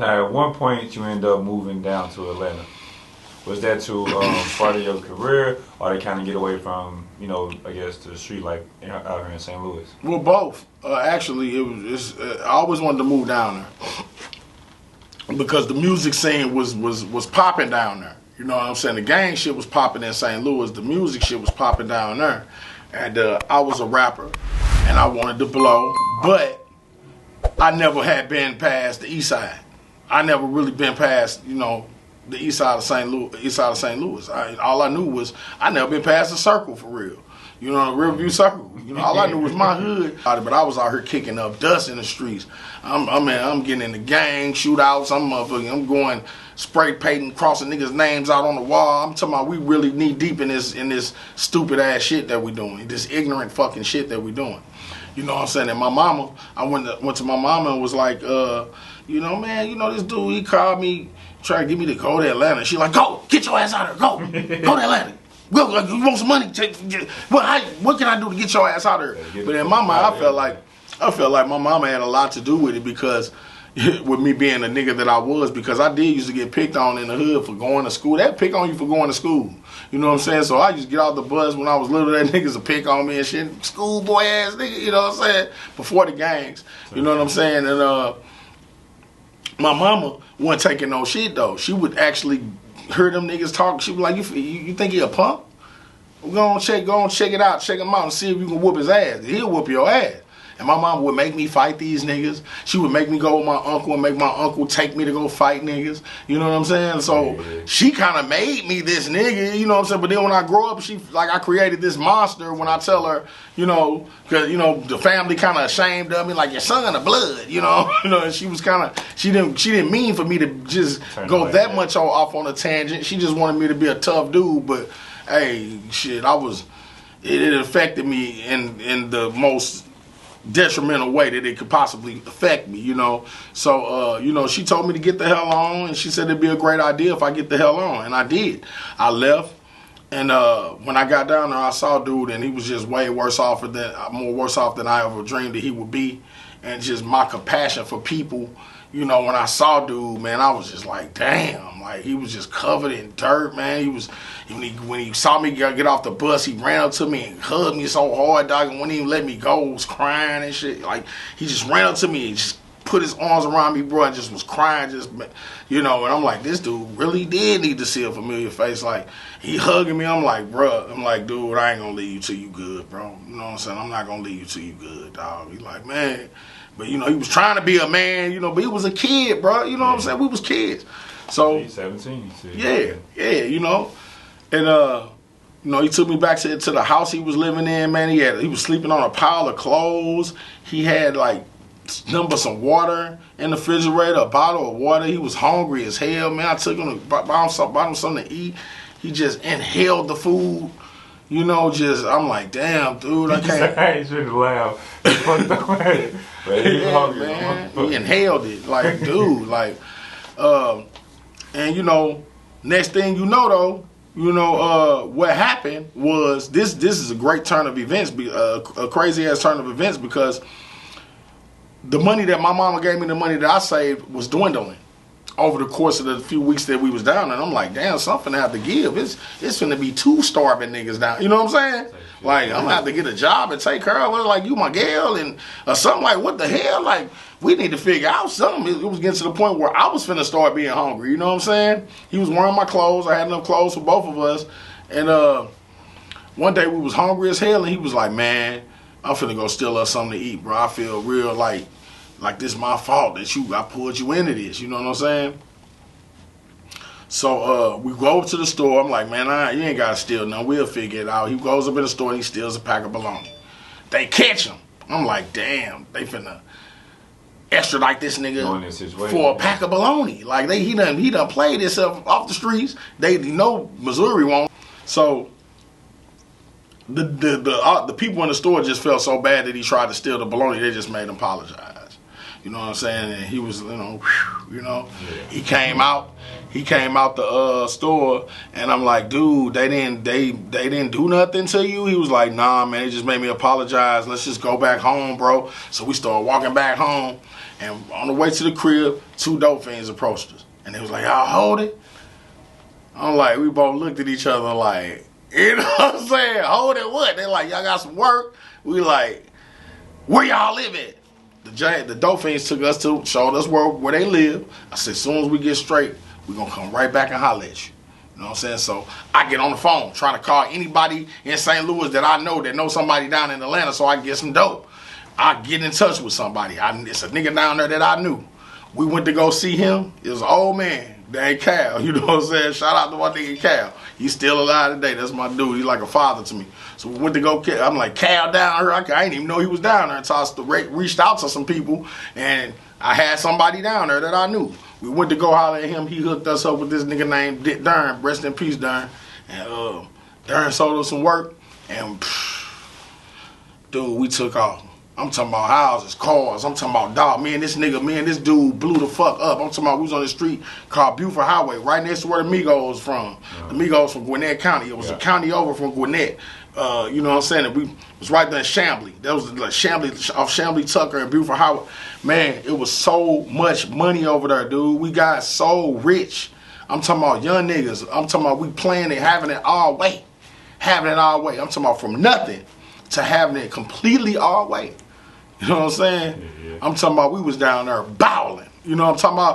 Now, at one point, you end up moving down to Atlanta. Was that to part of your career, or to kind of get away from, I guess, the street life out here in St. Louis? Well, both. Actually, I always wanted to move down there because the music scene was popping down there. You know what I'm saying? The gang shit was popping in St. Louis. The music shit was popping down there. And I was a rapper, and I wanted to blow, but I never had been past the east side. I never really been past, the east side of St. Louis. All I knew was I never been past the circle for real. The Riverview Circle. All I knew was my hood. But I was out here kicking up dust in the streets. I'm getting in the gang shootouts. I'm going spray painting, crossing niggas' names out on the wall. I'm talking about we really knee deep in this stupid ass shit that we doing. This ignorant fucking shit that we doing. You know what I'm saying? And my mama, I went to my mama and was like, man, this dude, he called me, trying to get me to go to Atlanta. She like, go, get your ass out of here, go to Atlanta. Go, you want some money? What can I do to get your ass out of here? But in my mind, I felt like my mama had a lot to do with it because, with me being a nigga that I was, because I did used to get picked on in the hood for going to school. They'd pick on you for going to school. You know what I'm saying? So I used to get off the bus when I was little, that niggas would pick on me and shit. Schoolboy ass nigga, you know what I'm saying? Before the gangs. You know what I'm saying? And my mama wasn't taking no shit though. She would actually hear them niggas talk. She was like, you think he a punk? Go on check it out, check him out and see if you can whoop his ass. He'll whoop your ass. And my mom would make me fight these niggas. She would make me go with my uncle and make my uncle take me to go fight niggas. You know what I'm saying? So she kind of made me this nigga, you know what I'm saying? But then when I grow up, I created this monster when I tell her, because, the family kind of ashamed of me, like your son of blood, and she was she didn't mean for me to just go that much off on a tangent. She just wanted me to be a tough dude. But, hey, shit, it affected me in the most detrimental way that it could possibly affect me, So, she told me to get the hell on, and she said it'd be a great idea if I get the hell on, and I did. I left, and when I got down there, I saw dude, and he was just way more worse off than I ever dreamed that he would be, and just my compassion for people. When I saw dude, man, I was just like, damn, like he was just covered in dirt, man. When he saw me get off the bus, he ran up to me and hugged me so hard, dog, and wouldn't even let me go. Was crying and shit. Like he just ran up to me and just put his arms around me, bro, and just was crying, and I'm like, this dude really did need to see a familiar face. Like he hugging me, I'm like, dude, I ain't gonna leave you till you good, bro. You know what I'm saying? I'm not gonna leave you till you good, dog. He like, man. But, he was trying to be a man, but he was a kid, bro. You know what I'm saying? We was kids. So, he's 17. Yeah, And, he took me back to the house he was living in, man. He was sleeping on a pile of clothes. He had, some water in the refrigerator, a bottle of water. He was hungry as hell, man. I took him to buy him something to eat. He just inhaled the food. I'm like, damn, dude, I can't. I ain't trying to laugh. He fucked up. Man. He inhaled it, dude, and next thing you know, though, what happened was this is a great turn of events, a crazy ass turn of events, because the money that my mama gave me, the money that I saved, was dwindling over the course of the few weeks that we was down there. And I'm like, damn, something I have to give. It's finna be 2 starving niggas down. You know what I'm saying? Like, I'm gonna have to get a job and take care of her. Like, you my girl, and or something. Like, what the hell? Like, we need to figure out something. It was getting to the point where I was finna start being hungry. You know what I'm saying? He was wearing my clothes. I had enough clothes for both of us. And one day we was hungry as hell, and he was like, man, I'm finna go steal us something to eat, bro. I feel real like this is my fault that I pulled you into this. You know what I'm saying? So we go over to the store. I'm like, man, you ain't got to steal nothing. We'll figure it out. He goes up in the store and he steals a pack of bologna. They catch him. I'm like, damn, they finna extradite this nigga for a pack of bologna. Like, he done played himself off the streets. They know Missouri won't. So the people in the store just felt so bad that he tried to steal the bologna, they just made him apologize. You know what I'm saying? And he was, Yeah. he came out. He came out the store, and I'm like, dude, they didn't do nothing to you. He was like, nah, man, it just made me apologize. Let's just go back home, bro. So we started walking back home, and on the way to the crib, 2 dope fiends approached us, and they was like, y'all hold it. I'm like, we both looked at each other like, you know what I'm saying? Hold it what? They like, y'all got some work? We like, where y'all live at? The dope fiends took us to, showed us where they live. I said, as soon as we get straight, we're going to come right back and holler at you. You know what I'm saying? So I get on the phone trying to call anybody in St. Louis that I know somebody down in Atlanta so I can get some dope. I get in touch with somebody. It's a nigga down there that I knew. We went to go see him. It was an old man named Cal. You know what I'm saying? Shout out to my nigga Cal. He's still alive today. That's my dude. He's like a father to me. So we went to go. I'm like, Cal down here? I didn't even know he was down there until I reached out to some people, and I had somebody down there that I knew. We went to go holler at him. He hooked us up with this nigga named Dick Dern. Rest in peace, Dern. And Dern sold us some work, and dude, we took off. I'm talking about houses, cars. I'm talking about dog. Me and this dude blew the fuck up. I'm talking about we was on the street called Buford Highway, right next to where the Migos from. The Migos from Gwinnett County. It was a county over from Gwinnett. You know what I'm saying? We was right there in Chamblee. That was like Chamblee Tucker and Buford Highway. Man, it was so much money over there, dude. We got so rich. I'm talking about young niggas. I'm talking about we playing it, having it all way. Having it all way. I'm talking about from nothing to having it completely all way. You know what I'm saying? Yeah. I'm talking about we was down there bowling. You know what I'm talking about?